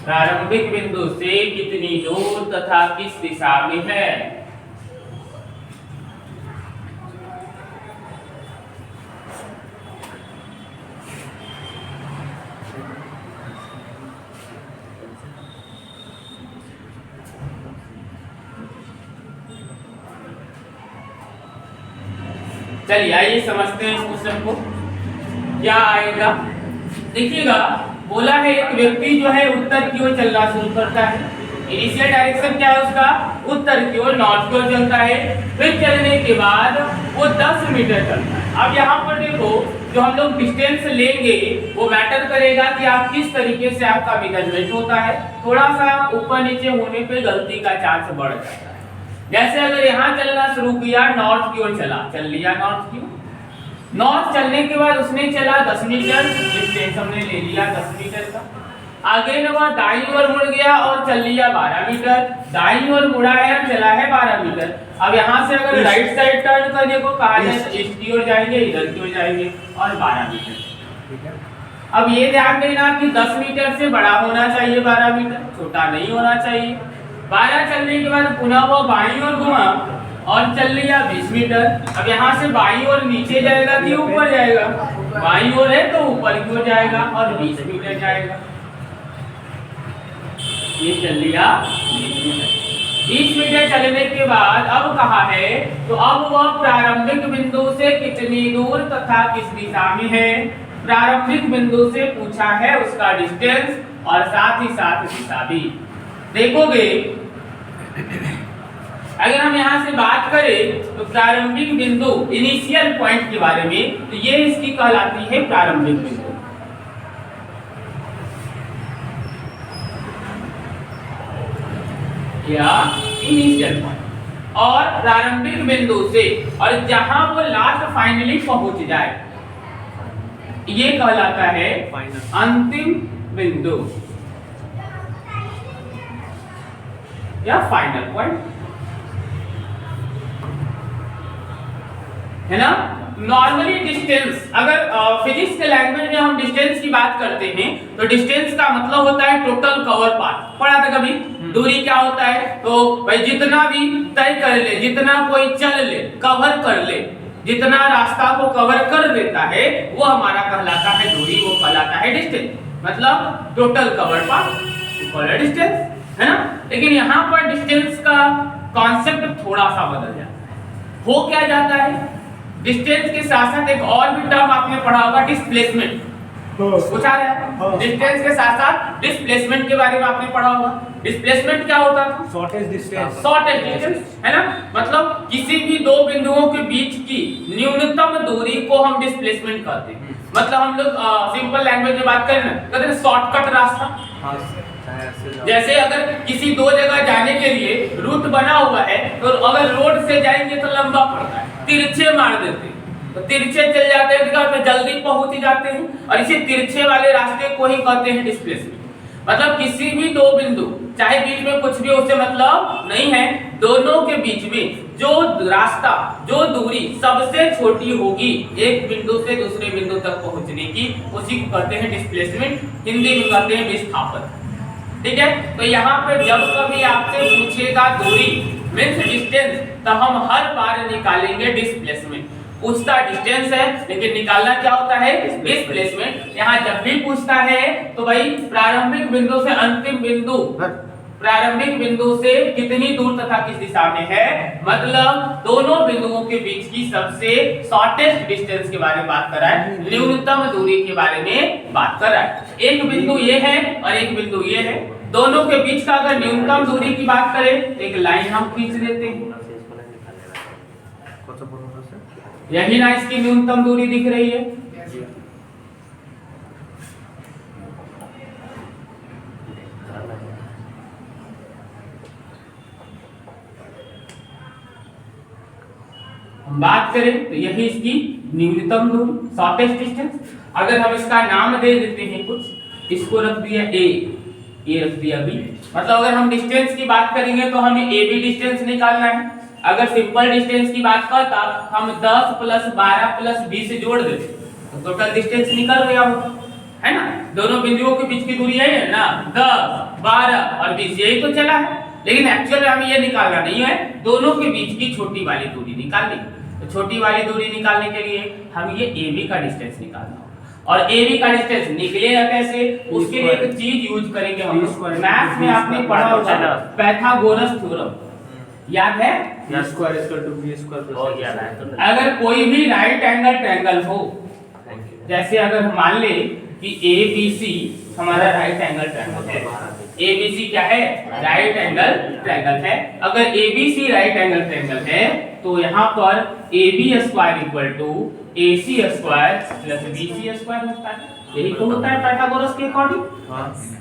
प्रारंभिक बिंदु से कितनी दूर तथा किस दिशा में है। चलिए आइए समझते हैं इस क्वेश्चन को। क्या आएगा, देखिएगा, बोला है एक व्यक्ति जो है उत्तर की ओर चलना शुरू करता है। इनिशियल डायरेक्शन क्या है उसका, उत्तर की ओर, नॉर्थ की ओर चलता है। फिर चलने के बाद वो 10 मीटर चलता है। अब यहाँ पर देखो, जो हम लोग डिस्टेंस लेंगे वो मैटर करेगा कि आप किस तरीके से आपका मेजरमेंट होता है। थोड़ा सा ऊपर नीचे होने पे गलती का चांस बढ़ जाता है। जैसे अगर यहाँ चलना शुरू किया, नॉर्थ की ओर चला, चल लिया नॉर्थ की ओर। नॉर्थ चलने के बाद उसने चला 10 मीटर, डिस्टेंस हमने ले लिया 10 मीटर का। आगे ना वह दाईं ओर मुड़ गया और चल लिया 12 मीटर। दाईं ओर मुड़ा है, चला है 12 मीटर। अब यहाँ से अगर राइट साइड टर्न करने को कहा जाए तो ईस्ट की ओर जाएंगे, इधर की ओर जाएंगे और 12 मीटर। अब ये ध्यान देना कि 10 मीटर से बड़ा होना चाहिए 12 मीटर, छोटा नहीं होना चाहिए। 12 चलने के बाद पुनः वो बाईं ओर घुमा और चल लिया 20 मीटर। अब यहाँ से बाईं ओर नीचे जाएगा कि ऊपर जाएगा, बाईं ओर है तो ऊपर की ओर जाएगा और 20 मीटर जाएगा। ये चल लिया 20 मीटर। 20 मीटर चलने के बाद अब कहा है, तो अब वह प्रारंभिक बिंदु से कितनी दूर तथा किस दिशा में है। प्रारंभिक बिंदु से पूछा है उसका डिस्टेंस और साथ ही साथ दिशा भी। देखोगे अगर हम यहाँ से बात करें तो प्रारंभिक बिंदु, इनिशियल पॉइंट के बारे में, तो ये इसकी कहलाती है प्रारंभिक बिंदु। या इनिशियल पॉइंट और प्रारंभिक बिंदु से और जहां वो लास्ट फाइनली पहुंच जाए, ये कहलाता है अंतिम बिंदु या फाइनल पॉइंट, है ना। नॉर्मली डिस्टेंस, अगर फिजिक्स के लैंग्वेज में हम डिस्टेंस की बात करते हैं तो डिस्टेंस का मतलब होता है टोटल कवर पाथ। पढ़ा था कभी, दूरी क्या होता है, तो भाई जितना भी तय कर ले, जितना कोई चल ले, कवर कर ले, जितना रास्ता को कवर कर देता है वो हमारा कहलाता है दूरी, वो कहलाता है डिस्टेंस। मतलब टोटल कवर पाथ डिस्टेंस, है ना। लेकिन यहाँ पर डिस्टेंस का कॉन्सेप्ट थोड़ा सा बदल जाता है। हो क्या जाता है, डिस्टेंस के साथ साथ एक और भी टर्म आपने पढ़ा होगा, डिस्प्लेसमेंट। पूछा है डिस्टेंस के साथ साथ डिस्प्लेसमेंट के बारे में आपने पढ़ा होगा। डिस्प्लेसमेंट क्या होता था, शॉर्टेस्ट डिस्टेंस, शॉर्टेस्ट डिस्टेंस, है ना। मतलब किसी भी दो बिंदुओं के बीच की न्यूनतम दूरी को हम डिस्प्लेसमेंट कहते हैं। मतलब हम लोग सिंपल लैंग्वेज में बात करें ना, कहते हैं शॉर्टकट रास्ता। जैसे अगर किसी दो जगह जाने के लिए रूट बना हुआ है तो अगर रोड से जाएंगे तो लंबा पड़ता है, तिरछे मार देते हैं, तो तिरछे चल जाते हैं तो जल्दी पहुंच जाते हैं, और इसी तिरछे वाले रास्ते को ही कहते हैं डिस्प्लेसमेंट। मतलब किसी भी दो बिंदु, चाहे बीच में कुछ भी उससे मतलब नहीं है, दोनों के बीच में जो रास्ता, जो दूरी सबसे छोटी होगी एक बिंदु से दूसरे बिंदु तक पहुंचने की, उसी को कहते हैं डिस्प्लेसमेंट। हिंदी में कहते हैं विस्थापन। ठीक है, तो यहाँ पे जब कभी आपसे पूछेगा दूरी मींस डिस्टेंस, तो हम हर बार निकालेंगे डिस्प्लेसमेंट। पूछता डिस्टेंस है लेकिन निकालना क्या होता है, डिस्प्लेसमेंट। यहाँ जब भी पूछता है तो भाई प्रारंभिक बिंदु से अंतिम बिंदु, प्रारंभिक बिंदु से कितनी दूर तथा किस दिशा में है, मतलब दोनों बिंदुओं के बीच की सबसे शॉर्टेस्ट डिस्टेंस के बारे में बात कर रहा है, न्यूनतम दूरी के बारे में बात कर रहा है। एक बिंदु ये है और एक बिंदु ये है, दोनों के बीच का अगर न्यूनतम दूरी की बात करें, एक लाइन हम खींच देते हैं। यही ना इसकी न्यूनतम दूरी दिख रही है। हम बात करें तो यही इसकी न्यूनतम दूरी, शॉर्टेस्ट डिस्टेंस। अगर हम इसका नाम दे देते हैं कुछ, इसको रख दिया ए, ये रख दिया बी। मतलब अगर हम डिस्टेंस की बात करेंगे तो हमें ए बी डिस्टेंस निकालना है। अगर सिंपल डिस्टेंस की बात करता हम 10 + 12 + 20 जोड़ देते तो टोटल डिस्टेंस निकल गया होगा। है ना। दोनों बिंदुओं के बीच की दूरी है ना 10, 12 और 20, यही तो चला है। लेकिन एक्चुअल में हमें ये निकालना नहीं है, दोनों के बीच की छोटी वाली दूरी निकालनी। तो छोटी वाली दूरी निकालने के लिए हम ये AB का डिस्टेंस निकालना होगा। और AB का डिस्टेंस निकलेगा कैसे, उसके लिए एक चीज यूज करेंगे हम। मैथ्स में आपने पढ़ा होगा पाइथागोरस थ्योरम, याद है? A square equal to B square plus हो C गया square। है। अगर कोई भी राइट एंगल ट्रायंगल हो, जैसे अगर हम मान ले कि ABC हमारा राइट एंगल ट्रायंगल है, ABC क्या है? राइट एंगल ट्रायंगल है। अगर ABC राइट एंगल ट्रायंगल है तो यहाँ पर AB square equal to AC square plus BC square होता है। यही तो होता है पाइथागोरस के अकॉर्डिंग,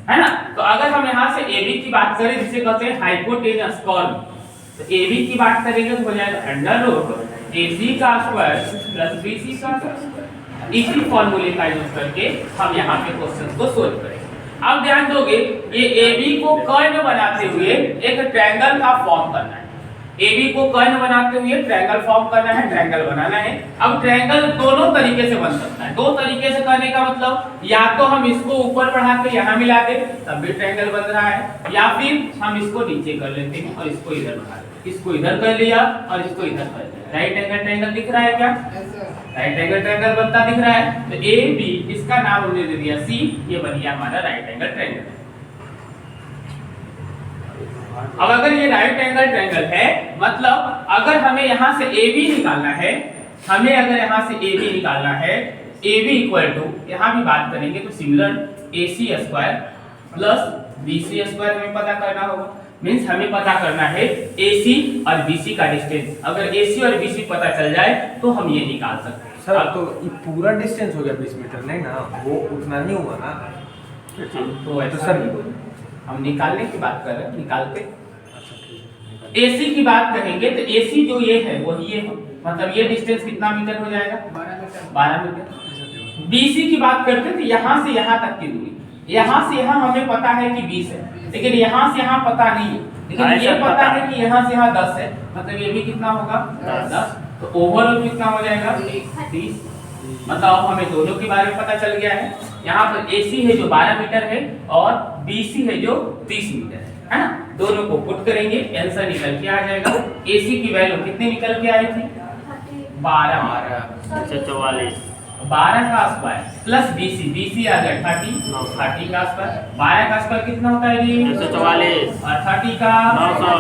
है ना। तो अगर हम यहाँ से AB की बात करें, जिसे कहते हैं हाइपोटेनस कॉर्ड, तो AB की बात करेंगे तो हो जाएगा अंडर रूट AC का स्क्वायर प्लस BC का स्क्वायर। इसी फॉर्मूले का यूज करके हम यहाँ पे क्वेश्चन को सोल्व करेंगे। अब ध्यान दोगे, ये AB को कर्ण बनाते हुए एक ट्रायंगल का फॉर्म करना है। AB को कर्ण बनाते हुए ट्रायंगल फॉर्म करना है, ट्रायंगल बनाना है। अब ट्रायंगल दोनों तरीके से बन सकता है। दो तरीके से करने का मतलब, या तो हम इसको ऊपर बढ़ा के यहाँ मिला दे तब भी ट्रायंगल बन रहा है, या फिर हम इसको नीचे कर लेते हैं और इसको इधर बढ़ा लेते, इसको इधर कर लिया और इसको इधर कर लिया। राइट एंगल ट्रायंगल दिख रहा है क्या? राइट एंगल ट्रायंगल बनता दिख रहा है। तो AB, इसका नाम हमने दे दिया C, ये बन गया हमारा राइट एंगल ट्रायंगल। अब अगर ये राइट एंगल ट्रायंगल है, मतलब अगर हमें यहाँ से AB निकालना है, हमें अगर यहाँ से AB निकालना है, AB इक्वल टू, यहाँ भी बात करेंगे तो similar AC square plus BC square हमें पता करना होगा। मींस हमें पता करना है AC और BC का डिस्टेंस। अगर AC और BC पता चल जाए तो हम ये निकाल सकते हैं। सर तो ये पूरा डिस्टेंस हो गया 20 मीटर, नहीं ना, वो उतना नहीं हुआ ना। तो ऐसा सर हम निकालने की बात कर रहे हैं, निकालते। AC की बात करेंगे तो AC जो ये है वही ये है, मतलब ये डिस्टेंस कितना मीटर हो जाएगा? 12 मीटर। BC की बात करते हैं तो यहाँ से यहाँ तक की दूरी, यहाँ से यहाँ हमें पता है कि 20 है, लेकिन यहाँ से यहाँ पता नहीं है, लेकिन ये पता है कि यहाँ से यहाँ 10 है, मतलब ये भी कितना होगा? 10। तो ओवरऑल कितना हो जाएगा? 30। मतलब अब हमें दोनों के बारे में पता चल गया है। यहाँ पर AC है जो 12 मीटर है और BC है जो 30 मीटर है ना। दोनों को पुट करेंगे, आंसर निकल के आ जाएगा। AC की वैल्यू कितनी निकल के आई थी? 12 का स्क्वायर प्लस BC आ गया 30 का स्क्वायर। 12 का स्क्वायर कितना होता है जी? 144 और 30 का 900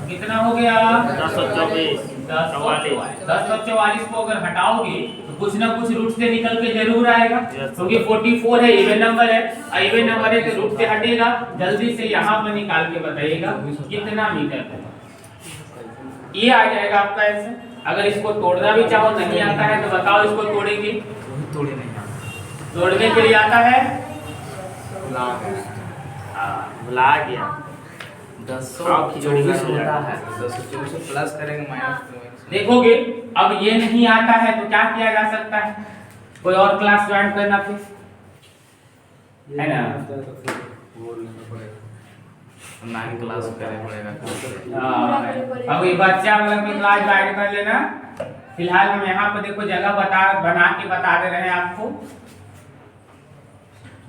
कितना हो गया? 1024 1044 को अगर हटाओगे तो कुछ ना कुछ रूट से निकल के जरूर आएगा, क्योंकि 44 है, इवन नंबर है, और इवन नंबर है तो रूट से हटेगा। जल्दी से यहाँ पर निकाल के बताइएगा कितना मीटर है। ये आ जाएगा आपका आंसर। अगर इसको तोड़ना भी चाहो, नहीं आता है तो बताओ, इसको तोड़ेंगे? तोड़े नहीं आता। तोड़ने के लिए आता है? भुला गया। 1024 होता है, 1024 प्लस करेंगे माइनस। देखोगे अब ये नहीं आता है तो क्या किया जा सकता है? कोई और क्लास ज्वाइन करना फिर, है ना। 9 क्लास करना पड़ेगा। अब ये बच्चा वाला में क्लास ज्वाइन कर लेना। फिलहाल हम यहाँ पर देखो जगह बना के बता दे रहे हैं आपको।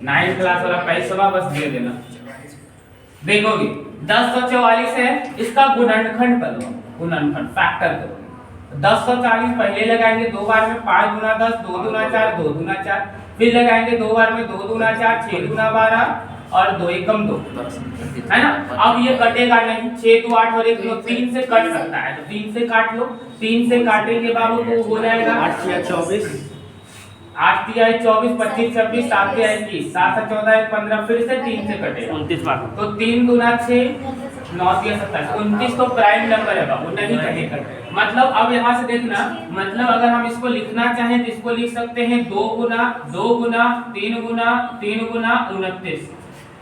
9 क्लास वाला पैसा बस दे देना। देखोगे 1044 है, इसका गुणनखंड करो, गुणनखंड फैक्टर करो। 1040 पहले लगाएंगे 2 बार में, 5 गुना 10, 2 दूना 4, 2 दूना 4, फिर लगाएंगे 2 बार में, 2 दूना 4, 6 दूना 12 और 2 एकम 2, है ना। अब ये कटेगा नहीं, 6 2 8 और 1 9, 3 से कट सकता है तो 3 से काट लो। 3 से काटेंगे बाबू तो हो जाएगा 8 या 24, 8 तिया 24, 25 26, 7 तिया 21, 7 से 14 15, फिर से 3 से कटेगा 29 बार तो 3 दूना 6, 9 तिया 27, 29 तो प्राइम नंबर है बाबू, नहीं कटेगा। मतलब अब यहाँ से देखना, मतलब अगर हम इसको लिखना चाहें तो इसको लिख सकते हैं 2 गुना 3 गुना 3 गुना 29,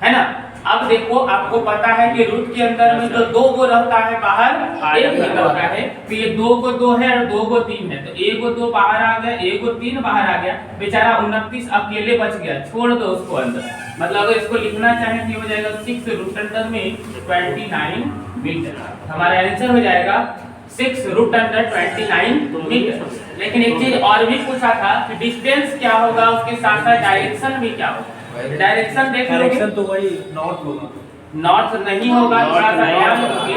है ना। अब देखो आपको पता है कि रूट के अंदर में तो 2 गो रहता है, बाहर 1 निकलता है, तो ये 2 को 2 है और 2 को 3 है, तो 1 को 2 बाहर आ गया, 1 को 3 बाहर आ गया, बेचारा 29 अकेले बच गया, छोड़ दो उसको अंदर। मतलब अगर इसको लिखना चाहें तो हो जाएगा 6 रूट अंडर में 29 मीटर। हमारा आंसर हो जाएगा 6 रूट अंडर 29 मीटर। लेकिन एक चीज और भी पूछा था कि डिस्टेंस क्या होगा, उसके साथ साथ डायरेक्शन भी क्या होगा। डायरेक्शन देख लोगे, डायरेक्शन तो वही नॉर्थ होगा। नॉर्थ नहीं होगा, थोड़ा सा ध्यान रखोगे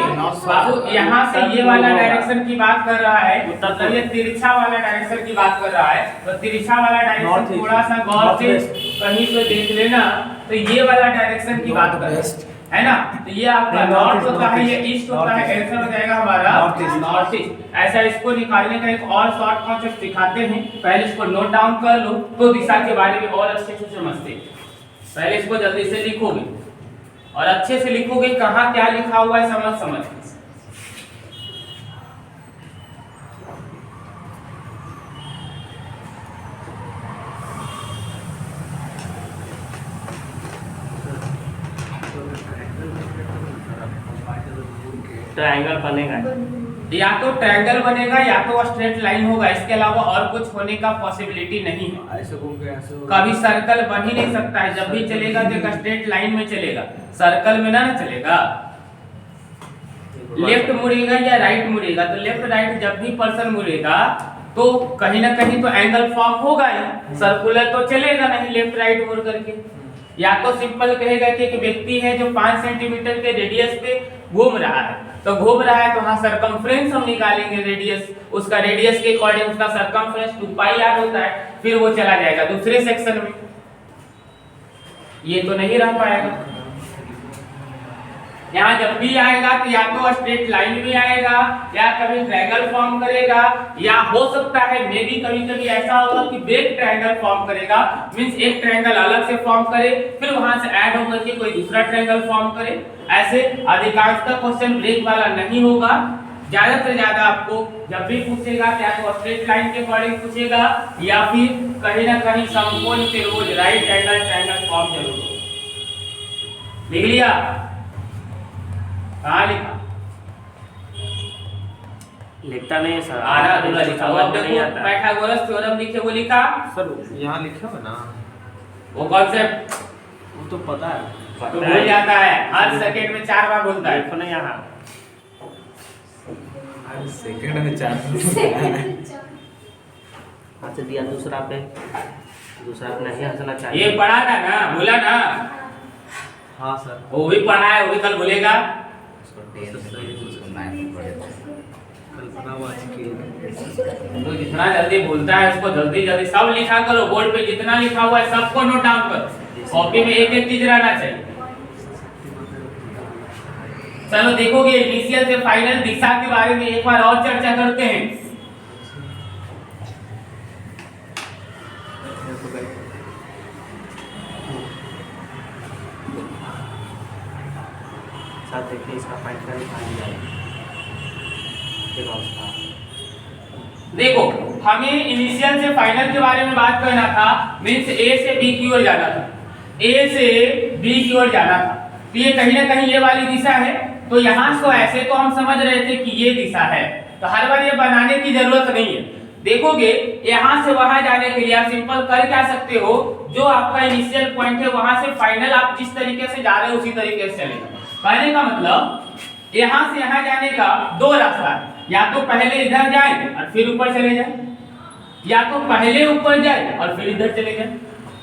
बाबू। यहाँ से ये वाला डायरेक्शन की बात कर रहा है, मतलब ये तिरछा वाला डायरेक्शन की बात कर रहा है, तो तिरछा वाला डायरेक्शन थोड़ा सा गौर से कहीं पे देख लेना, तो ये वाला डायरेक्शन की बात कर रहा है ना। तो ये आपका नॉर्थ होता है, ये ईस्ट होता है, आंसर हो जाएगा हमारा नॉर्थ ईस्ट। ऐसा इसको निकालने का एक और शॉर्ट कॉन्सेप्ट सिखाते हैं, पहले इसको नोट डाउन कर लो तो दिशा के बारे में और अच्छे से समझते हैं। पहले इसको जल्दी से लिखोगे और अच्छे से लिखोगे, कहाँ क्या लिखा हुआ है समझ समझ। ट्रायंगल बनेगा, या तो ट्रायंगल बनेगा या तो स्ट्रेट लाइन होगा, इसके अलावा और कुछ होने का पॉसिबिलिटी नहीं है। ऐसे घूम के ऐसे कभी सर्कल बन ही नहीं सकता है, जब भी चलेगा तो एक स्ट्रेट लाइन में चलेगा, सर्कल में ना चलेगा। लेफ्ट मुड़ेगा या राइट मुड़ेगा, तो लेफ्ट राइट जब भी पर्सन मुड़ेगा तो कहीं ना कहीं तो एंगल फॉर्म होगा ही, सर्कुलर तो चलेगा नहीं लेफ्ट राइट मुड़ करके। या तो सिंपल कहेगा कि एक व्यक्ति है जो 5 सेंटीमीटर के रेडियस पे घूम रहा है, तो घूम रहा है तो हाँ सरकमफ्रेंस हम निकालेंगे, रेडियस उसका, रेडियस के अकॉर्डिंग उसका सरकमफ्रेंस 2πr होता है, फिर वो चला जाएगा दूसरे सेक्शन में। ये तो नहीं रह पाएगा। यहाँ जब भी आएगा तो या तो स्ट्रेट लाइन में आएगा या कभी ट्रायंगल फॉर्म करेगा, या हो सकता है मे भी कभी कभी ऐसा होगा कि ब्रेक ट्रायंगल फॉर्म करेगा, मींस एक ट्रायंगल अलग से फॉर्म करे फिर वहां से ऐड होकर के कोई दूसरा ट्रायंगल फॉर्म करे। ऐसे अधिकांशतः क्वेश्चन ब्रेक वाला नहीं होगा। ज्यादा से ज्यादा आपको जब भी पूछेगा क्या तो स्ट्रेट लाइन के अकॉर्डिंग पूछेगा या फिर कहीं ना कहीं समकोण से रोज राइट एंगल ट्रायंगल फॉर्म जरूर हो। लिख लिया? कहाँ लिखा? लिखता नहीं है सर, आधा अधूरा लिखा हुआ। देखो पाइथागोरस थ्योरम लिखे वो लिखा सर, यहाँ लिखे हो ना वो कॉन्सेप्ट, वो तो पता है, तो भूल जाता है, हर सेकंड में 4 बार बोलता है। देखो ना यहाँ हर सेकंड में 4 हाथ से दिया दूसरा पे नहीं हंसना चाहिए। ये पढ़ा था ना, भूला ना? हाँ सर, वो भी पढ़ा है, वो भी कल भूलेगा। कल्पना वाचकी तो जितना जल्दी भूलता है उसको जल्दी जल्दी सब लिखा करो, बोर्ड पे जितना लिखा हुआ है सबको नोट डाउन करो, कॉपी में एक एक चीज रहना चाहिए। चलो देखोगे इनिशियल से फाइनल दिशा के बारे में एक बार और चर्चा करते हैं। साथ देखिए इसका पॉइंट का निकाल दिया है। देखो हमें इनिशियल से फाइनल के बारे में बात करना था, मींस ए से बी की ओर जाना था, ए से बी की ओर जाना था, तो ये कहीं ना कहीं ये वाली दिशा है। तो यहाँ से ऐसे तो हम समझ रहे थे कि ये दिशा है, तो हर बार ये बनाने की जरूरत नहीं है। देखोगे यहाँ से वहां जाने के लिए आप सिंपल कर क्या सकते हो, जो आपका इनिशियल पॉइंट है वहां से फाइनल आप जिस तरीके से जा रहे हो उसी तरीके से चलेगा। कहने का मतलब यहाँ से यहाँ जाने का 2 रास्ता है, या तो पहले इधर जाए और फिर ऊपर चले जाए, या तो पहले ऊपर जाए और फिर इधर चले जाए।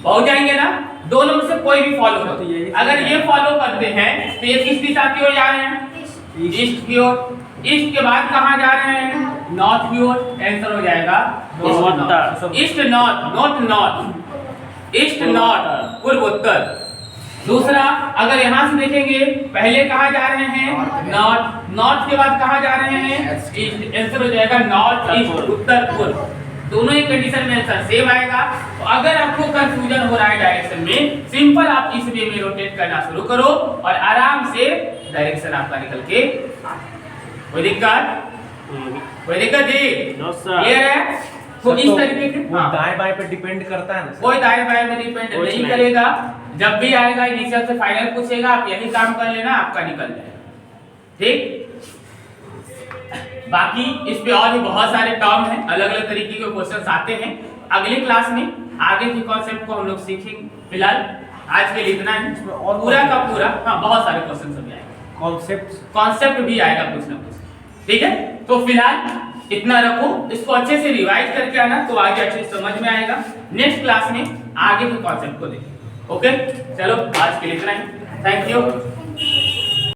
पहुंच जाएंगे ना? दोनों में से कोई भी फॉलो करते हैं। अगर ये फॉलो करते हैं तो ये किस दिशा की ओर जा रहे हैं? ईस्ट की ओर। ईस्ट के बाद कहाँ जा रहे हैं? नॉर्थ की ओर। आंसर हो जाएगा east north, north north, east north, पूर्व उत्तर। दूसरा अगर यहाँ से देखेंगे पहले कहाँ जा रहे हैं? नॉर्थ। नॉर्थ के बाद कहाँ जा रहे हैं? ईस्ट। आंसर हो जाएगा नॉर्थ ईस्ट, उत्तर पूर्व। दोनों ही कंडीशन में आंसर सेम आएगा। तो अगर आपको कंफ्यूजन हो रहा है डायरेक्शन में, सिंपल आप इस वे में रोटेट करना शुरू करो और आराम से डायरेक्शन आपका निकल के कोई दिक्कत? कोई दिक्कत जी? No sir. ये है तो इस तरीके से दाएं बाएं पे डिपेंड करता है ना सर? कोई दाएं बाएं में डिपेंड नहीं करेगा। जब भी आएगा इनिशियल से फाइनल पूछेगा, आप यही काम कर लेना, आपका निकल जाएगा। ठीक? बाकी इस पे और भी बहुत सारे टर्म हैं, अलग अलग तरीके के क्वेश्चंस आते हैं। अगली क्लास में आगे के कॉन्सेप्ट को हम लोग सीखेंगे। फिलहाल आज के लिए इतना ही, और पूरा का पूरा हाँ बहुत सारे क्वेश्चन भी आएंगे, कॉन्सेप्ट भी आएगा कुछ ना कुछ। ठीक है, तो फिलहाल इतना रखो, इसको अच्छे से रिवाइज करके आना तो आगे अच्छे से समझ में आएगा। नेक्स्ट क्लास में आगे के कॉन्सेप्ट को देखें। ओके, चलो आज के लिए इतना ही। Thank you.